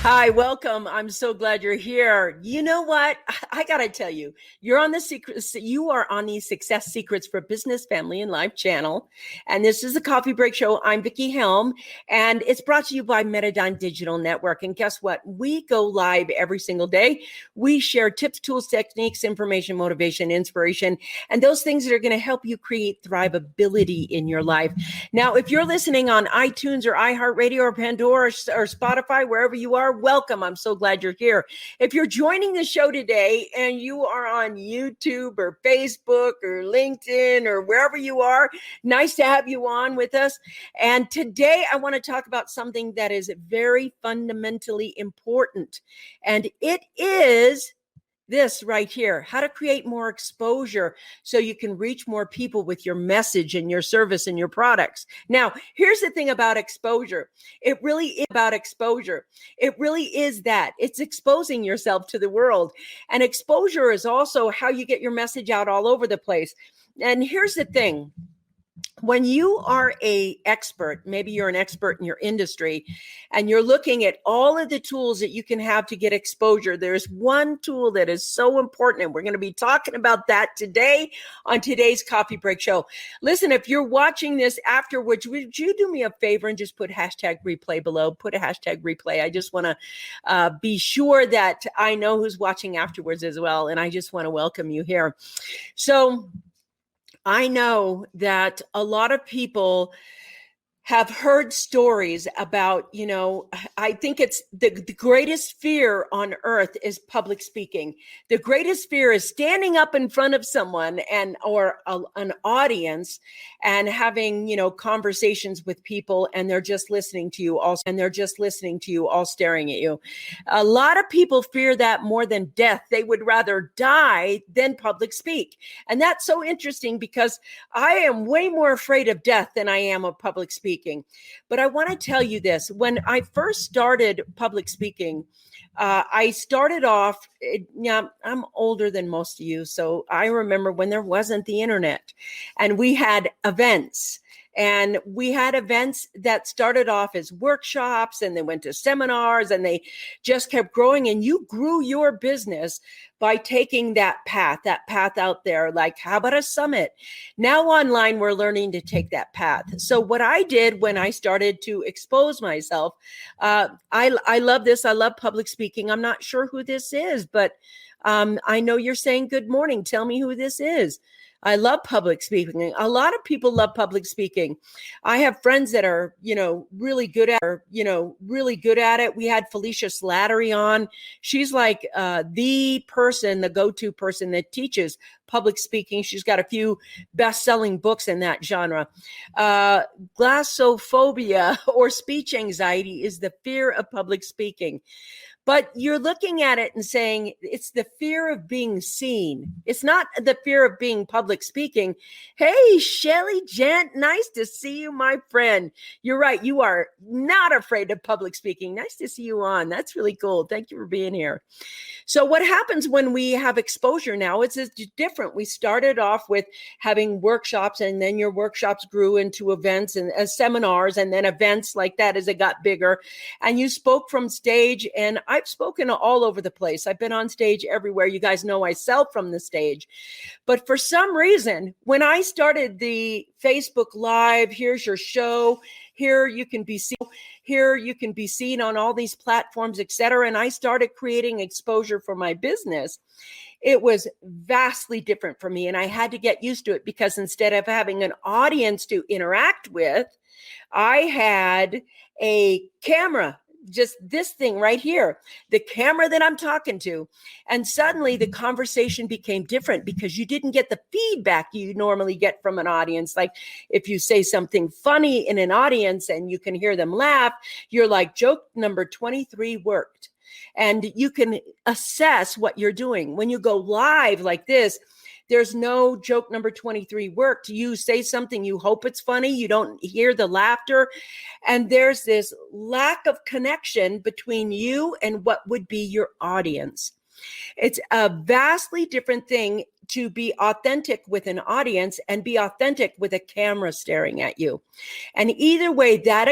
Hi, welcome. I'm so glad you're here. You know what? I gotta tell you, you are on the Success Secrets for Business, Family, and Life channel. And this is the Coffee Break Show. I'm Vickie Helm, and it's brought to you by Metadine Digital Network. And guess what? We go live every single day. We share tips, tools, techniques, information, motivation, inspiration, and those things that are going to help you create thrivability in your life. Now, if you're listening on iTunes or iHeartRadio or Pandora or Spotify, wherever you are, welcome. I'm so glad you're here. If you're joining the show today and you are on YouTube or Facebook or LinkedIn or wherever you are, nice to have you on with us. And today I want to talk about something that is very fundamentally important. And it is this right here, how to create more exposure so you can reach more people with your message and your service and your products. Now, here's the thing about exposure. It really is about exposure. It really is that. It's exposing yourself to the world. And exposure is also how you get your message out all over the place. And here's the thing. When you are an expert, maybe you're an expert in your industry, and you're looking at all of the tools that you can have to get exposure, there's one tool that is so important, and we're going to be talking about that today on today's Coffee Break Show. Listen, if you're watching this afterwards, would you do me a favor and just put hashtag replay below? Put a hashtag replay. I just want to be sure that I know who's watching afterwards as well, and I just want to welcome you here. So I know that a lot of people have heard stories about, I think it's the greatest fear on earth is public speaking. The greatest fear is standing up in front of someone or an audience and having, conversations with people, and they're just listening to you all staring at you. A lot of people fear that more than death. They would rather die than public speak. And that's so interesting because I am way more afraid of death than I am of public speaking. But I want to tell you this. When I first started public speaking, I started off, I'm older than most of you, so I remember when there wasn't the internet, and we had events. And we had events that started off as workshops, and they went to seminars, and they just kept growing. And you grew your business by taking that path out there. Like, how about a summit? Now online, we're learning to take that path. So what I did when I started to expose myself, I love this. I love public speaking. I'm not sure who this is, but I know you're saying good morning. Tell me who this is. I love public speaking. A lot of people love public speaking. I have friends that are, really good at it. We had Felicia Slattery on. She's like the go-to person that teaches public speaking. She's got a few best-selling books in that genre. Glossophobia or speech anxiety is the fear of public speaking. But you're looking at it and saying it's the fear of being seen. It's not the fear of being public speaking. Hey, Shelly Gent, nice to see you, my friend. You're right. You are not afraid of public speaking. Nice to see you on. That's really cool. Thank you for being here. So what happens when we have exposure now? It's different. We started off with having workshops, and then your workshops grew into events and seminars, and then events like that as it got bigger. And you spoke from stage, and I've spoken all over the place. I've been on stage everywhere. You guys know I sell from the stage. But for some reason, when I started the Facebook Live, here's your show, here you can be seen on all these platforms, etc. And I started creating exposure for my business. It was vastly different for me, and I had to get used to it because instead of having an audience to interact with, I had a camera. Just this thing right here, the camera that I'm talking to. And suddenly the conversation became different because you didn't get the feedback you normally get from an audience. Like if you say something funny in an audience and you can hear them laugh, you're like, joke number 23 worked. And you can assess what you're doing. When you go live like this, there's no joke number 23 worked. You say something, you hope it's funny, you don't hear the laughter. And there's this lack of connection between you and what would be your audience. It's a vastly different thing to be authentic with an audience and be authentic with a camera staring at you. And either way, that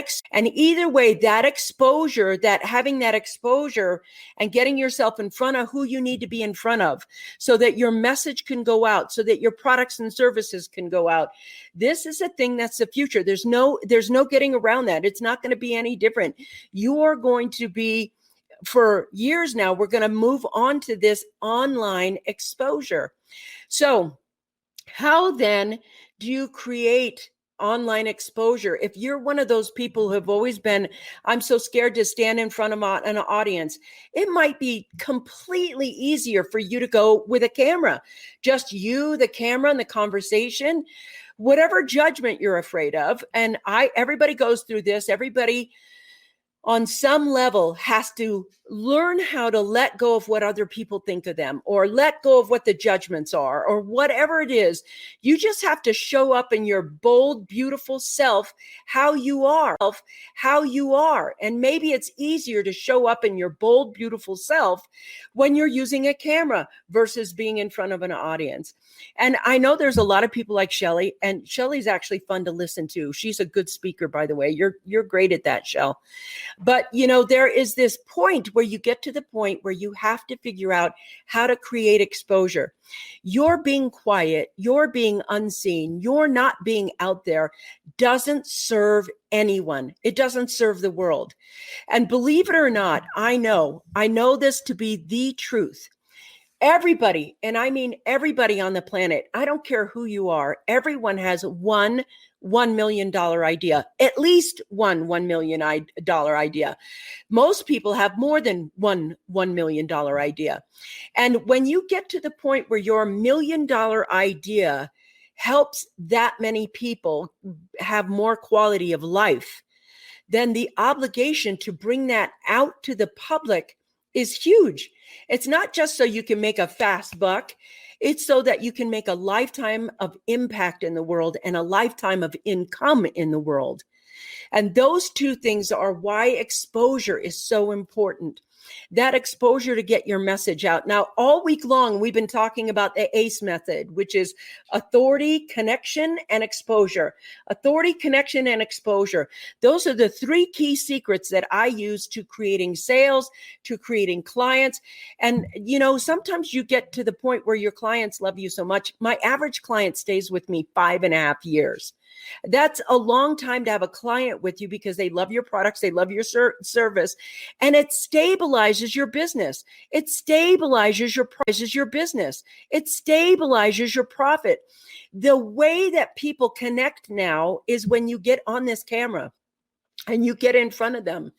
exposure, that having that exposure and getting yourself in front of who you need to be in front of so that your message can go out, so that your products and services can go out. This is a thing that's the future. There's no getting around that. It's not going to be any different. You are going to be, for years now, we're going to move on to this online exposure. So how then do you create online exposure? If you're one of those people who have always been, I'm so scared to stand in front of an audience, it might be completely easier for you to go with a camera, just you, the camera, and the conversation, whatever judgment you're afraid of. And everybody goes through this. Everybody on some level has to learn how to let go of what other people think of them, or let go of what the judgments are, or whatever it is. You just have to show up in your bold, beautiful self, how you are. And maybe it's easier to show up in your bold, beautiful self when you're using a camera versus being in front of an audience. And I know there's a lot of people like Shelly, and Shelly's actually fun to listen to. She's a good speaker, by the way. You're great at that, Shell. But, there is this point where you get to the point where you have to figure out how to create exposure. You're being quiet, you're being unseen, you're not being out there doesn't serve anyone. It doesn't serve the world. And believe it or not, I know this to be the truth. Everybody, and I mean everybody on the planet, I don't care who you are, everyone has $1 million idea, at least $1 million idea. Most people have more than $1 million idea. And when you get to the point where your $1 million idea helps that many people have more quality of life, then the obligation to bring that out to the public is huge. It's not just so you can make a fast buck. It's so that you can make a lifetime of impact in the world and a lifetime of income in the world. And those two things are why exposure is so important. That exposure to get your message out. Now, all week long, we've been talking about the ACE method, which is authority, connection, and exposure. Authority, connection, and exposure. Those are the three key secrets that I use to creating sales, to creating clients. And, sometimes you get to the point where your clients love you so much. My average client stays with me 5.5 years. That's a long time to have a client with you because they love your products, they love your service, and it stabilizes your business. It stabilizes your business. It stabilizes your profit. The way that people connect now is when you get on this camera and you get in front of them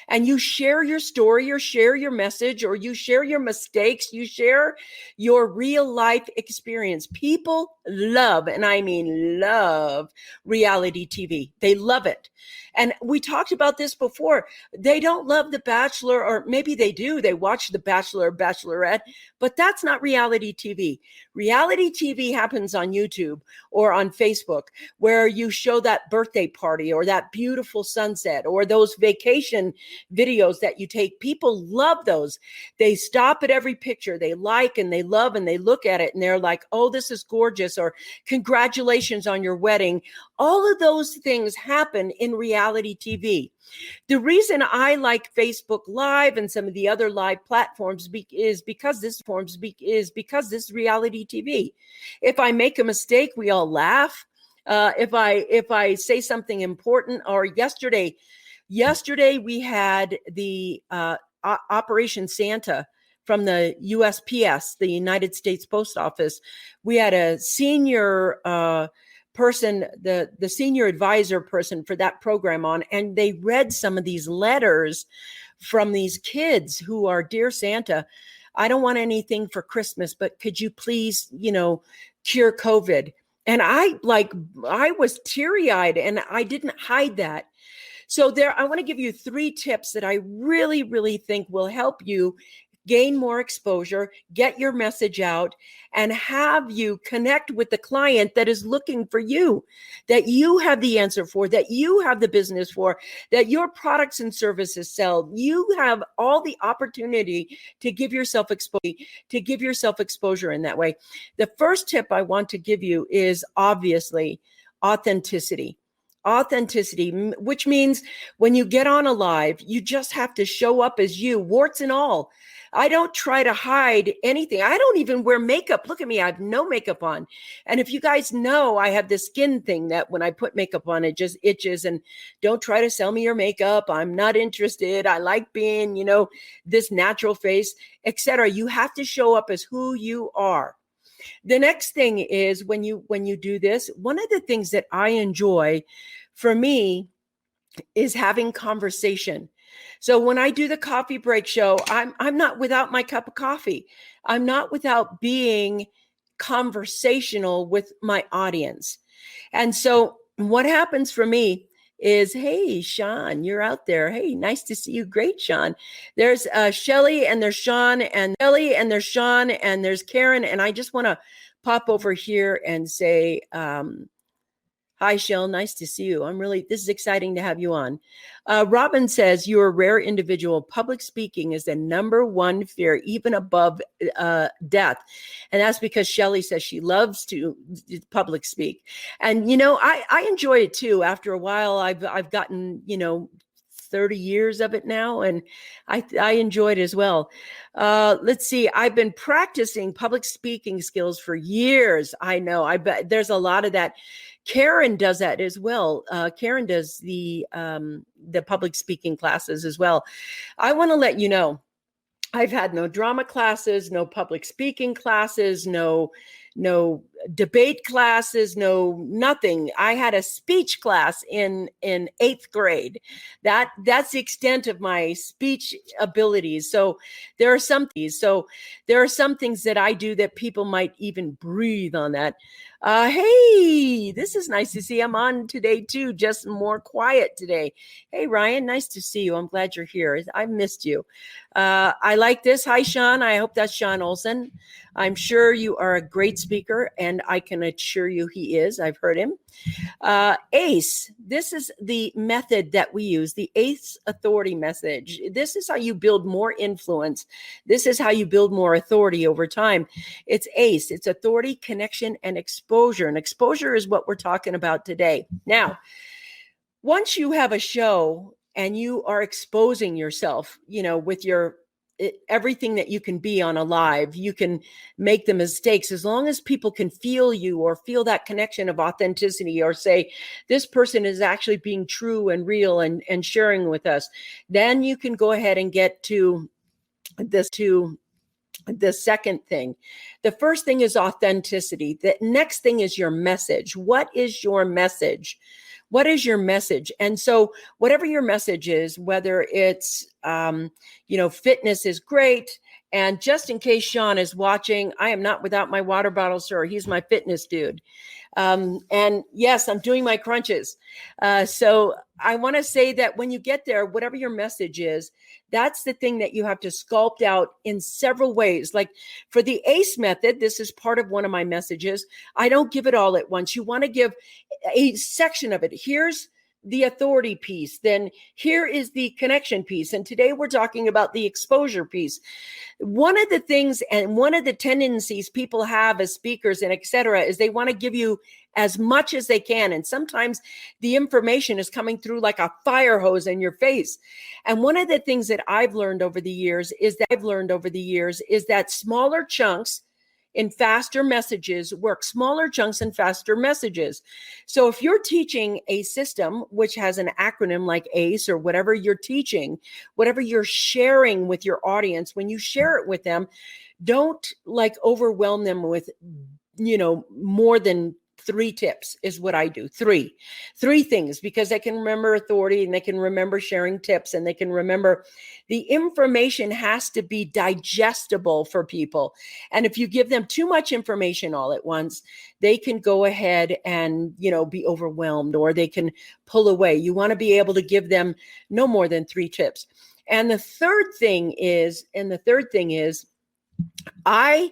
and you share your story or share your message or you share your mistakes, you share your real life experience. People love, and I mean love, reality TV. They love it. And we talked about this before. They don't love The Bachelor, or maybe they do. They watch The Bachelor or Bachelorette, but that's not reality TV. Reality TV happens on YouTube or on Facebook, where you show that birthday party or that beautiful sunset or those vacation videos that you take. People love those. They stop at every picture. They like and they love and they look at it and they're like, oh, this is gorgeous, or congratulations on your wedding. All of those things happen in reality TV. The reason I like Facebook Live and some of the other live platforms is because this is reality TV. If I make a mistake, we all laugh. If I say something important, or yesterday we had the Operation Santa from the USPS, the United States Post Office. We had a senior person, the senior advisor person for that program on, and they read some of these letters from these kids who are, Dear Santa, I don't want anything for Christmas, but could you please, cure COVID? And I was teary-eyed and I didn't hide that. So I want to give you 3 tips that I really, really think will help you gain more exposure, get your message out, and have you connect with the client that is looking for you, that you have the answer for, that you have the business for, that your products and services sell. You have all the opportunity to give yourself exposure in that way. The first tip I want to give you is obviously authenticity. Authenticity, which means when you get on a live, you just have to show up as you, warts and all. I don't try to hide anything. I don't even wear makeup. Look at me. I have no makeup on. And if you guys know, I have this skin thing that when I put makeup on, it just itches. And don't try to sell me your makeup. I'm not interested. I like being, this natural face, etc. You have to show up as who you are. The next thing is when you do this, one of the things that I enjoy for me is having conversation. So when I do the coffee break show, I'm not without my cup of coffee. I'm not without being conversational with my audience. And so what happens for me is, hey, Sean, you're out there. Hey, nice to see you. Great, Sean. There's Shelly and there's Sean and there's Karen. And I just want to pop over here and say, hi, Shell. Nice to see you. This is exciting to have you on. Robin says, you're a rare individual. Public speaking is the number one fear, even above death. And that's because Shelly says she loves to public speak. And, I enjoy it too. After a while, I've gotten, 30 years of it now. And I enjoy it as well. Let's see. I've been practicing public speaking skills for years. I know. I bet there's a lot of that. Karen does that as well. Karen does the public speaking classes as well. I want to let you know, I've had no drama classes, no public speaking classes, no debate classes, no nothing. I had a speech class in 8th grade. That's the extent of my speech abilities. So there are some things that I do that people might even breathe on that. Hey, this is nice to see. I'm on today too, just more quiet today. Hey, Ryan, nice to see you. I'm glad you're here. I missed you. I like this. Hi, Sean. I hope that's Sean Olson. I'm sure you are a great speaker, and I can assure you he is. I've heard him. ACE, this is the method that we use, the ACE authority message. This is how you build more influence. This is how you build more authority over time. It's ACE. It's authority, connection, and exposure. And exposure is what we're talking about today. Now, once you have a show and you are exposing yourself, with everything that you can be on a live, you can make the mistakes as long as people can feel you or feel that connection of authenticity or say, this person is actually being true and real and sharing with us. Then you can go ahead and get to the second thing. The first thing is authenticity. The next thing is your message. What is your message? What is your message? And so whatever your message is, whether it's, fitness is great. And just in case Sean is watching, I am not without my water bottle, sir. He's my fitness dude. And yes, I'm doing my crunches. So I want to say that when you get there, whatever your message is, that's the thing that you have to sculpt out in several ways. Like for the ACE method, this is part of one of my messages. I don't give it all at once. You want to give a section of it. Here's the authority piece. Then here is the connection piece. And today we're talking about the exposure piece. One of the things and one of the tendencies people have as speakers and et cetera is they want to give you as much as they can. And sometimes the information is coming through like a fire hose in your face. And one of the things that I've learned over the years is that smaller chunks in faster messages work. Smaller chunks and faster messages. So if you're teaching a system which has an acronym like ACE or whatever you're teaching, whatever you're sharing with your audience, when you share it with them, don't overwhelm them with, more than 3 tips is what I do. Three things, because they can remember authority and they can remember sharing tips and they can remember the information has to be digestible for people. And if you give them too much information all at once, they can go ahead and, be overwhelmed or they can pull away. You want to be able to give them no more than 3 tips. And the third thing is, I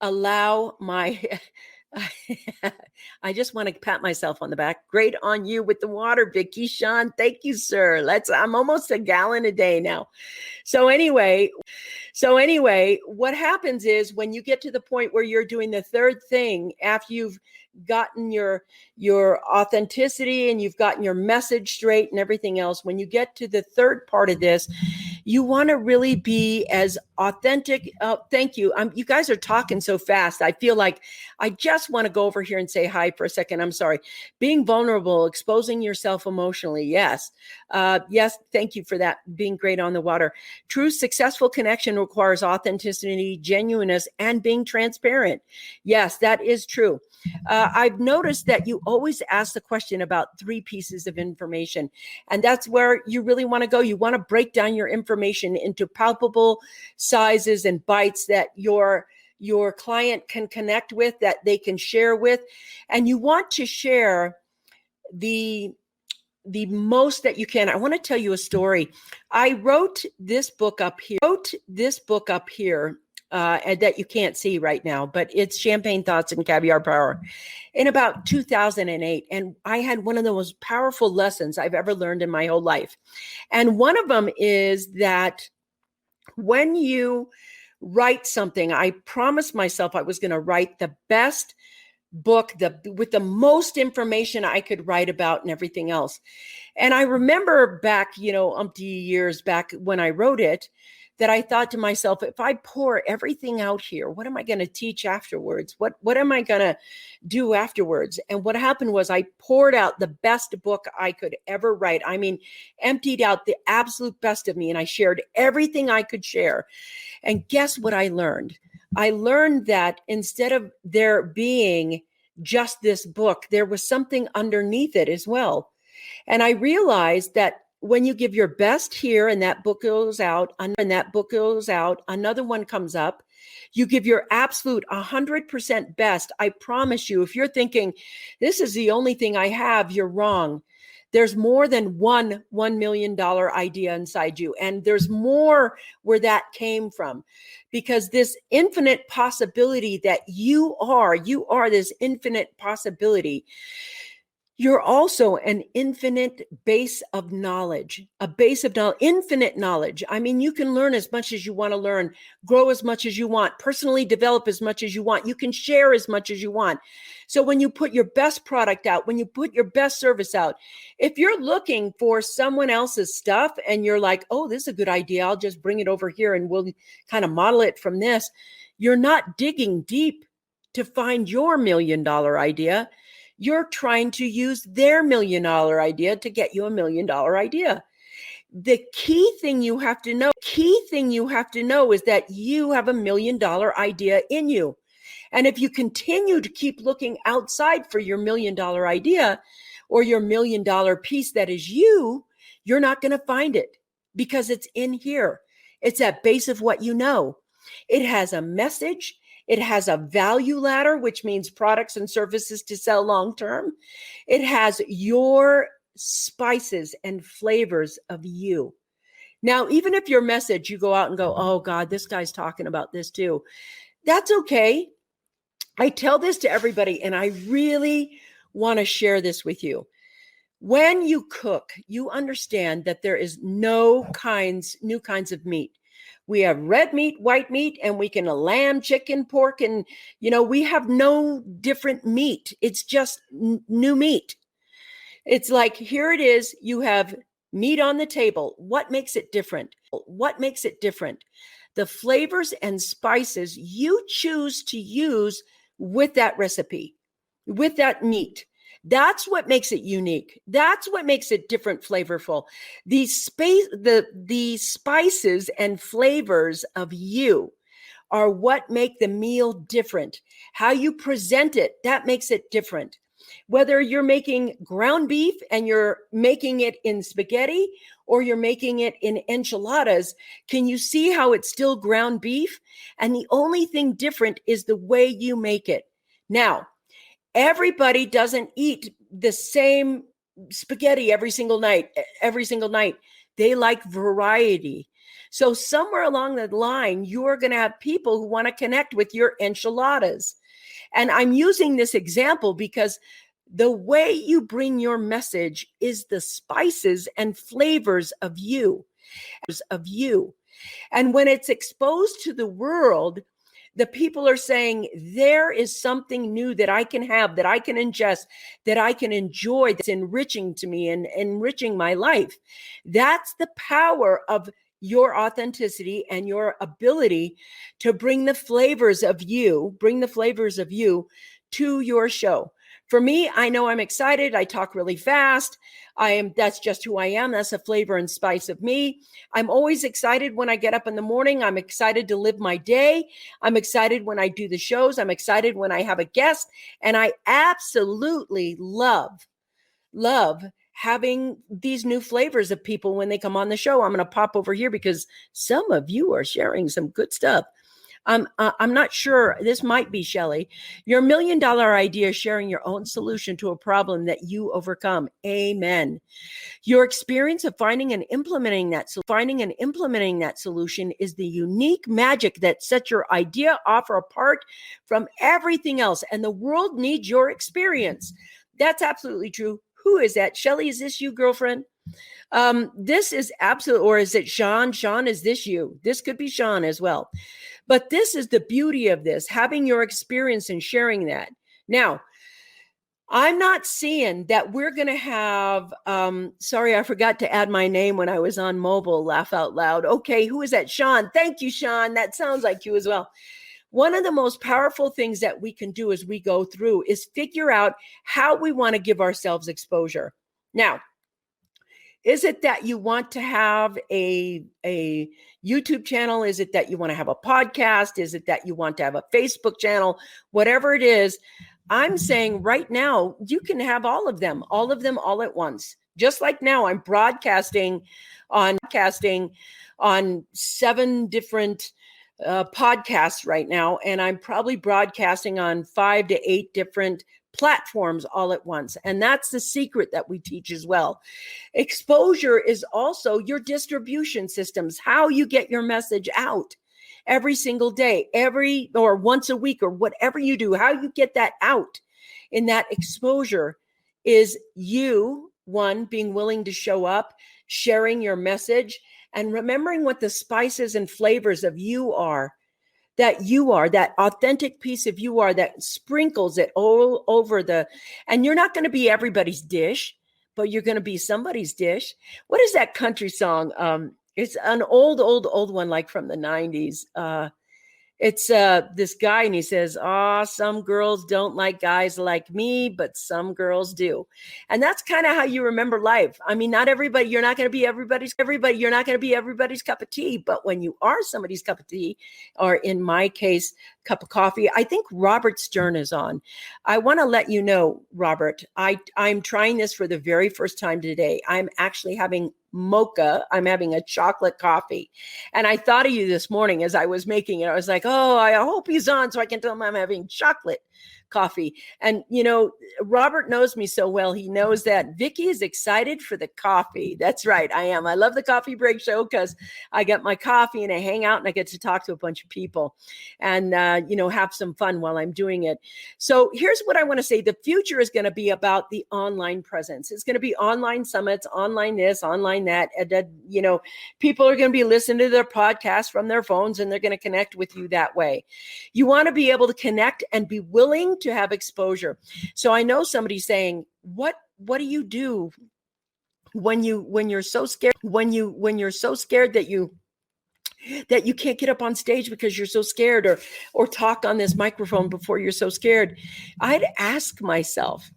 allow my, I just want to pat myself on the back. Great on you with the water, Vickie. Sean, thank you, sir. I'm almost a gallon a day now. So anyway, what happens is when you get to the point where you're doing the third thing after you've gotten your authenticity and you've gotten your message straight and everything else, when you get to the third part of this, you want to really be as authentic. Thank you. You guys are talking so fast. I feel like I just want to go over here and say hi for a second. I'm sorry. Being vulnerable, exposing yourself emotionally. Yes. Yes. Thank you for that. Being great on the water. True successful connection requires authenticity, genuineness, and being transparent. Yes, that is true. I've noticed that you always ask the question about 3 pieces of information, and that's where you really want to go. You want to break down your information into palpable sizes and bites that your client can connect with, that they can share with, and you want to share the most that you can. I want to tell you a story. I wrote this book up here. And that you can't see right now, but it's Champagne Thoughts and Caviar Power in about 2008. And I had one of the most powerful lessons I've ever learned in my whole life. And one of them is that when you write something, I promised myself I was going to write the best book with the most information I could write about and everything else. And I remember back, umpty years back when I wrote it, that I thought to myself, if I pour everything out here, what am I going to teach afterwards? What am I going to do afterwards? And what happened was I poured out the best book I could ever write. I mean, emptied out the absolute best of me, and I shared everything I could share. And guess what I learned? I learned that instead of there being just this book, there was something underneath it as well. And I realized that when you give your best here and that book goes out, another one comes up, you give your absolute 100% best. I promise you, if you're thinking, this is the only thing I have, you're wrong. There's more than $1 million idea inside you. And there's more where that came from, because this infinite possibility that you are this infinite possibility. You're also an infinite base of knowledge, infinite knowledge. I mean, you can learn as much as you want to learn, grow as much as you want, personally develop as much as you want. You can share as much as you want. So when you put your best product out, when you put your best service out, if you're looking for someone else's stuff and you're like, oh, this is a good idea, I'll just bring it over here and we'll kind of model it from this, you're not digging deep to find your $1 million idea. You're trying to use their $1 million idea to get you a $1 million idea. The key thing you have to know is that you have $1 million idea in you. And if you continue to keep looking outside for your $1 million idea or your $1 million piece that is you're not going to find it, because it's in here. It's at base of what you know. It has a message. It has a value ladder, which means products and services to sell long-term. It has your spices and flavors of you. Now, even if your message, you go out and go, oh God, this guy's talking about this too. That's okay. I tell this to everybody, and I really want to share this with you. When you cook, you understand that there is new kinds of meat. We have red meat, white meat, and we can lamb, chicken, pork, and we have no different meat. It's just new meat. It's like, here it is. You have meat on the table. What makes it different? The flavors and spices you choose to use with that recipe, with that meat. That's what makes it unique. That's what makes it different, flavorful. The spices and flavors of you are what make the meal different. How you present it, that makes it different. Whether you're making ground beef and you're making it in spaghetti or you're making it in enchiladas, can you see how it's still ground beef? And the only thing different is the way you make it. Now, everybody doesn't eat the same spaghetti every single night. They like variety. So somewhere along the line, you're going to have people who want to connect with your enchiladas. And I'm using this example because the way you bring your message is the spices and flavors of you. And when it's exposed to the world, the people are saying, there is something new that I can have, that I can ingest, that I can enjoy, that's enriching to me and enriching my life. That's the power of your authenticity and your ability to bring the flavors of you to your show. For me, I know I'm excited. I talk really fast. That's just who I am. That's a flavor and spice of me. I'm always excited when I get up in the morning. I'm excited to live my day. I'm excited when I do the shows. I'm excited when I have a guest. And I absolutely love having these new flavors of people when they come on the show. I'm going to pop over here because some of you are sharing some good stuff. I'm not sure. This might be Shelley. Your $1 million idea is sharing your own solution to a problem that you overcome. Amen. Your experience of finding and implementing that solution is the unique magic that sets your idea offer apart from everything else. And the world needs your experience. That's absolutely true. Who is that? Shelley, is this you, girlfriend? This is absolute, or is it Sean? Sean, is this you? This could be Sean as well. But this is the beauty of this, having your experience and sharing that. Now, I'm not seeing that we're going to have, sorry, I forgot to add my name when I was on mobile, laugh out loud. Okay, who is that? Sean. Thank you, Sean. That sounds like you as well. One of the most powerful things that we can do as we go through is figure out how we want to give ourselves exposure. Now, is it that you want to have a YouTube channel? Is it that you want to have a podcast? Is it that you want to have a Facebook channel? Whatever it is, I'm saying right now, you can have all of them all at once. Just like now, I'm broadcasting on 7 different podcasts right now, and I'm probably broadcasting on 5 to 8 different platforms all at once. And that's the secret that we teach as well. Exposure is also your distribution systems, how you get your message out every single day, or once a week, or whatever you do, how you get that out in that exposure is you, one, being willing to show up, sharing your message, and remembering what the spices and flavors of you are, that authentic piece of you are that sprinkles it all over and you're not going to be everybody's dish, but you're going to be somebody's dish. What is that country song? It's an old one, like from the 90s. It's this guy, and he says, some girls don't like guys like me, but some girls do. And that's kind of how you remember life. I mean, not everybody, you're not going to be everybody's cup of tea, but when you are somebody's cup of tea, or in my case, cup of coffee, I think Robert Stern is on. I want to let you know, Robert, I'm trying this for the very first time today. I'm actually having mocha. I'm having a chocolate coffee. And I thought of you this morning as I was making it. I was like, oh, I hope he's on so I can tell him I'm having chocolate coffee. And, Robert knows me so well. He knows that Vickie is excited for the coffee. That's right. I am. I love the coffee break show because I get my coffee and I hang out and I get to talk to a bunch of people and, have some fun while I'm doing it. So here's what I want to say. The future is going to be about the online presence. It's going to be online summits, online this, online that. People are going to be listening to their podcast from their phones and they're going to connect with you that way. You want to be able to connect and be willing to have exposure. So I know somebody saying, what do you do when you're so scared, when you're so scared that you can't get up on stage because you're so scared, or talk on this microphone before you're so scared? I'd ask myself,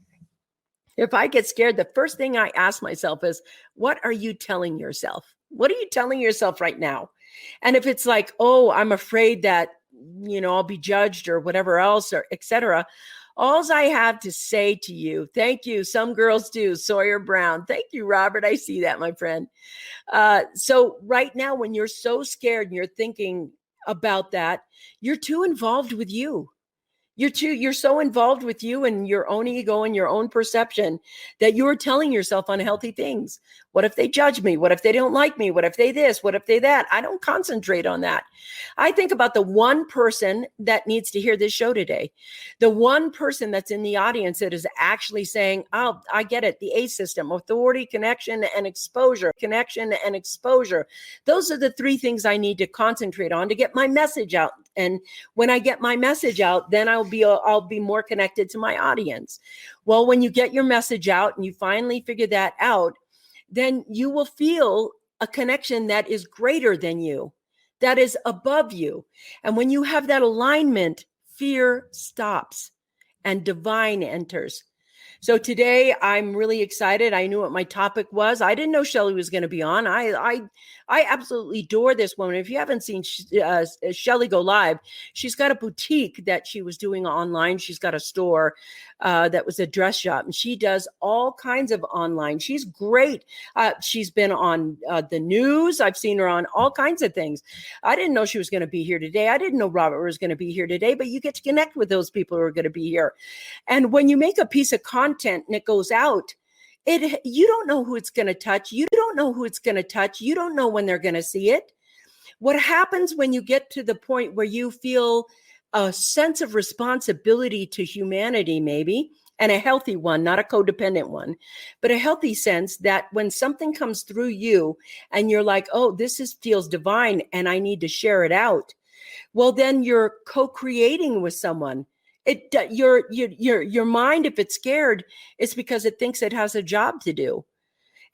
if I get scared, the first thing I ask myself is, what are you telling yourself? What are you telling yourself right now? And if it's like, oh, I'm afraid that, I'll be judged or whatever else, or et cetera, all I have to say to you, thank you. Some girls do. Sawyer Brown. Thank you, Robert. I see that, my friend. So right now, when you're so scared and you're thinking about that, you're too involved with you. You're so involved with you and your own ego and your own perception that you're telling yourself unhealthy things. What if they judge me? What if they don't like me? What if they this? What if they that? I don't concentrate on that. I think about the one person that needs to hear this show today. The one person that's in the audience that is actually saying, "Oh, I get it. The A system, authority, connection, and exposure. Connection and exposure. Those are the three things I need to concentrate on to get my message out. And when I get my message out, then I'll be more connected to my audience." Well, when you get your message out and you finally figure that out, then you will feel a connection that is greater than you, that is above you. And when you have that alignment, fear stops and divine enters. So today I'm really excited. I knew what my topic was. I didn't know Shelly was going to be on. I absolutely adore this woman. If you haven't seen Shelly go live, she's got a boutique that she was doing online. She's got a store that was a dress shop, and she does all kinds of online. She's great. She's been on the news. I've seen her on all kinds of things. I didn't know she was going to be here today. I didn't know Robert was going to be here today, but you get to connect with those people who are going to be here. And when you make a piece of content and it goes out, you don't know who it's going to touch. You don't know who it's going to touch. You don't know when they're going to see it. What happens when you get to the point where you feel a sense of responsibility to humanity, maybe, and a healthy one, not a codependent one, but a healthy sense that when something comes through you and you're like, oh, feels divine and I need to share it out. Well, then you're co-creating with someone. Your mind, if it's scared, it's because it thinks it has a job to do.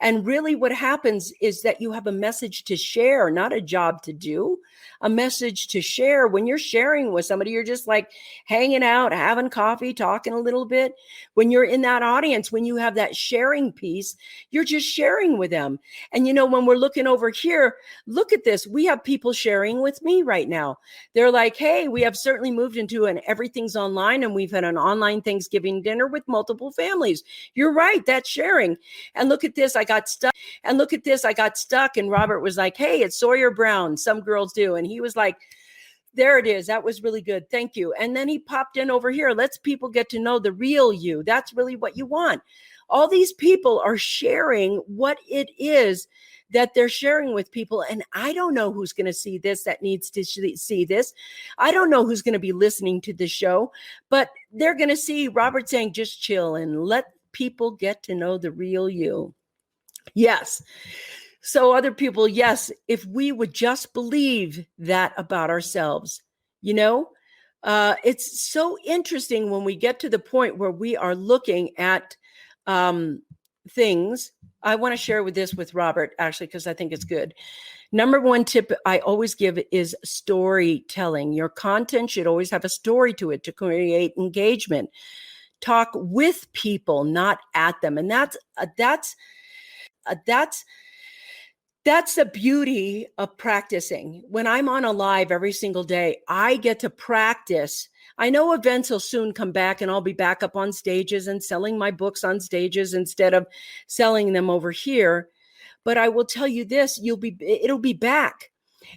And really what happens is that you have a message to share, not a job to do, a message to share. When you're sharing with somebody, you're just like hanging out, having coffee, talking a little bit. When you're in that audience, when you have that sharing piece, you're just sharing with them. And when we're looking over here, look at this. We have people sharing with me right now. They're like, hey, we have certainly moved into an everything's online, and we've had an online Thanksgiving dinner with multiple families. You're right. That's sharing. And look at this. I got stuck. And Robert was like, hey, it's Sawyer Brown. Some girls do. And he was like, there it is. That was really good. Thank you. And then he popped in over here. Let's people get to know the real you. That's really what you want. All these people are sharing what it is that they're sharing with people. And I don't know who's going to see this that needs to see this. I don't know who's going to be listening to the show, but they're going to see Robert saying, just chill and let people get to know the real you. Yes. So other people, yes, if we would just believe that about ourselves, it's so interesting when we get to the point where we are looking at things. I want to share with Robert, actually, because I think it's good. Number one tip I always give is storytelling. Your content should always have a story to it to create engagement. Talk with people, not at them. And that's the beauty of practicing. When I'm on a live every single day, I get to practice. I know events will soon come back and I'll be back up on stages and selling my books on stages instead of selling them over here. But I will tell you this, it'll be back.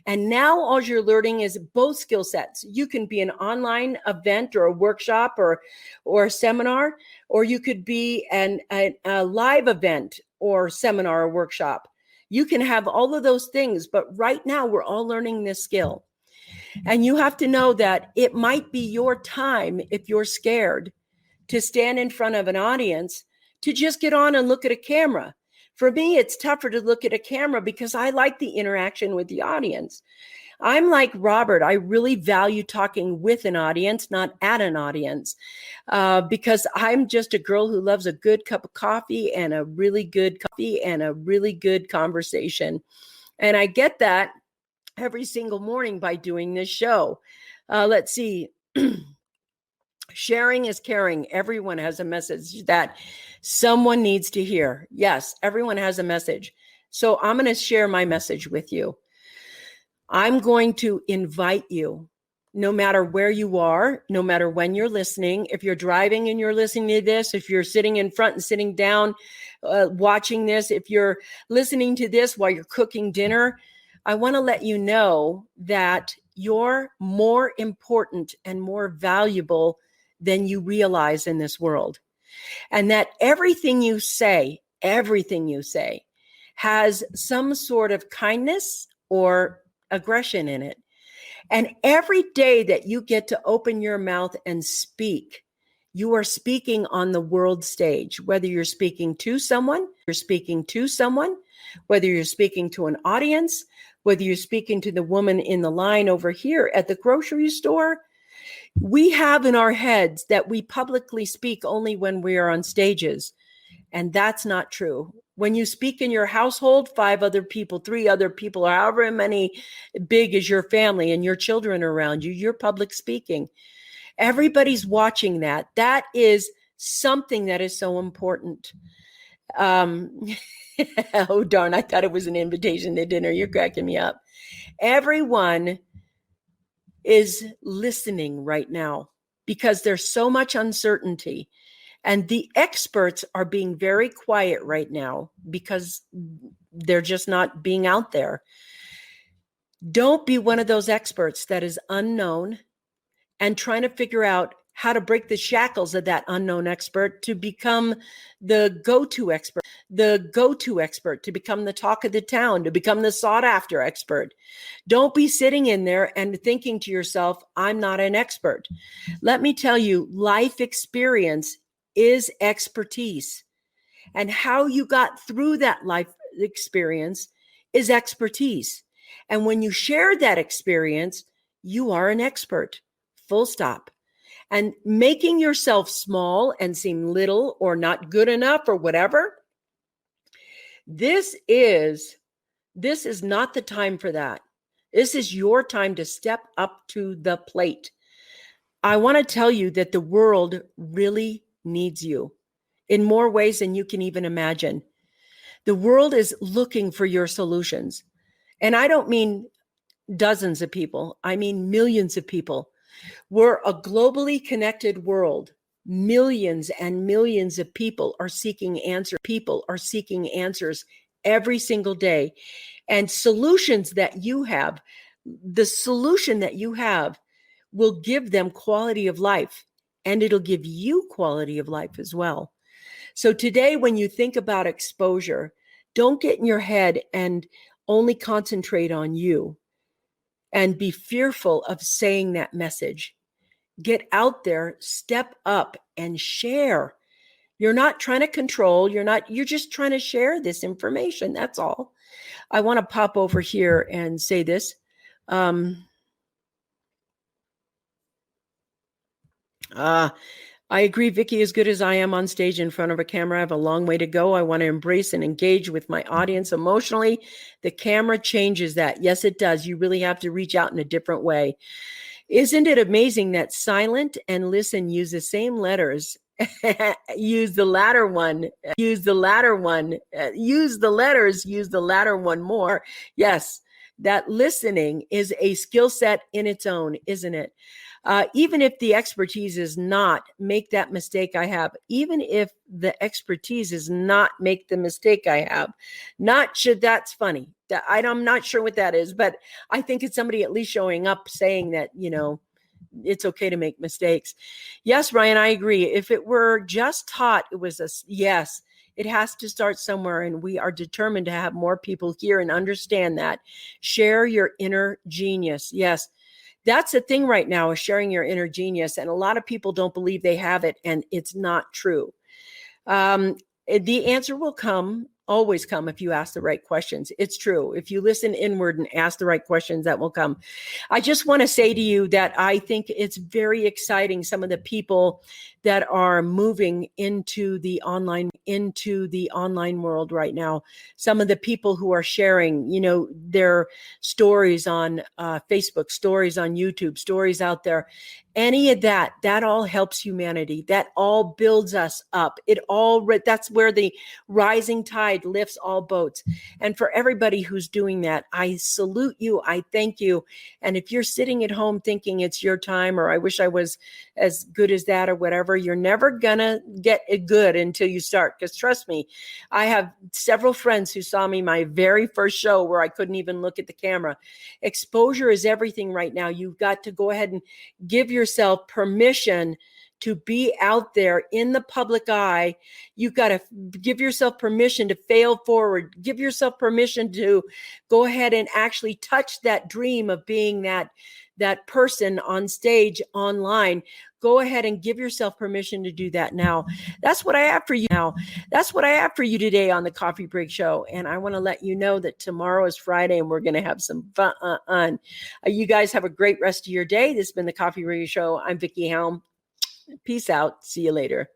And now all you're learning is both skill sets. You can be an online event or a workshop or a seminar, or you could be a live event or seminar or workshop. You can have all of those things, but right now we're all learning this skill. And you have to know that it might be your time, if you're scared, to stand in front of an audience, to just get on and look at a camera. For me, it's tougher to look at a camera because I like the interaction with the audience. I'm like Robert. I really value talking with an audience, not at an audience, because I'm just a girl who loves a good cup of coffee and a really good conversation. And I get that every single morning by doing this show. Let's see. Sharing is caring. Everyone has a message that someone needs to hear. Yes, everyone has a message. So I'm going to share my message with you. I'm going to invite you, no matter where you are, no matter when you're listening. If you're driving and you're listening to this, if you're sitting in front and sitting down, watching this, if you're listening to this while you're cooking dinner, I want to let you know that you're more important and more valuable than you realize in this world. And that everything you say has some sort of kindness or aggression in it. And every day that you get to open your mouth and speak, you are speaking on the world stage, whether you're speaking to someone, whether you're speaking to an audience, whether you're speaking to the woman in the line over here at the grocery store. We have in our heads that we publicly speak only when we are on stages. And that's not true. When you speak in your household, 5 other people, 3 other people, or however many big is your family and your children around you, you're public speaking. Everybody's watching that. That is something that is so important. Oh, darn, I thought it was an invitation to dinner. You're cracking me up. Everyone is listening right now because there's so much uncertainty. And the experts are being very quiet right now because they're just not being out there. Don't be one of those experts that is unknown and trying to figure out how to break the shackles of that unknown expert to become the go-to expert, to become the talk of the town, to become the sought-after expert. Don't be sitting in there and thinking to yourself, I'm not an expert. Let me tell you, life experience is expertise. And how you got through that life experience is expertise. And when you share that experience, you are an expert. Full stop. And making yourself small and seem little or not good enough or whatever, this is not the time for that. This is your time to step up to the plate. I want to tell you that the world really needs you in more ways than you can even imagine. The world is looking for your solutions. And I don't mean dozens of people. I mean millions of people. We're a globally connected world. Millions and millions of people are seeking answers. People are seeking answers every single day. And solutions that you have, the solution that you have will give them quality of life, and it'll give you quality of life as well. So today, when you think about exposure, don't get in your head and only concentrate on you and be fearful of saying that message. Get out there, step up and share. You're not trying to control. You're just trying to share this information. That's all. I want to pop over here and say this. I agree, Vickie, as good as I am on stage in front of a camera, I have a long way to go. I want to embrace and engage with my audience emotionally. The camera changes that. Yes, it does. You really have to reach out in a different way. Isn't it amazing that silent and listen use the same letters? Use the latter one more. Yes, that listening is a skill set in its own, isn't it? Even if the expertise is not make that mistake I have, even if the expertise is not make the mistake I have, not should, that's funny. I'm not sure what that is, but I think it's somebody at least showing up saying that, it's okay to make mistakes. Yes, Ryan, I agree. If it were just taught, it was yes, it has to start somewhere. And we are determined to have more people hear and understand that. Share your inner genius. Yes. That's the thing right now, is sharing your inner genius. And a lot of people don't believe they have it, and it's not true. The answer will always come if you ask the right questions. It's true. If you listen inward and ask the right questions, that will come. I just want to say to you that I think it's very exciting, some of the people that are moving into the online world right now. Some of the people who are sharing, their stories on Facebook, stories on YouTube, stories out there. Any of that all helps humanity. That all builds us up. That's where the rising tide lifts all boats. And for everybody who's doing that, I salute you. I thank you. And if you're sitting at home thinking it's your time, or I wish I was as good as that or whatever, you're never gonna get it good until you start. Because trust me, I have several friends who saw me my very first show where I couldn't even look at the camera. Exposure is everything right now. You've got to go ahead and give yourself permission to be out there in the public eye. You've got to give yourself permission to fail forward. Give yourself permission to go ahead and actually touch that dream of being that person on stage online. Go ahead and give yourself permission to do that now. That's what I have for you now. That's what I have for you today on the Coffee Break Show. And I want to let you know that tomorrow is Friday and we're going to have some fun. You guys have a great rest of your day. This has been the Coffee Break Show. I'm Vickie Helm. Peace out. See you later.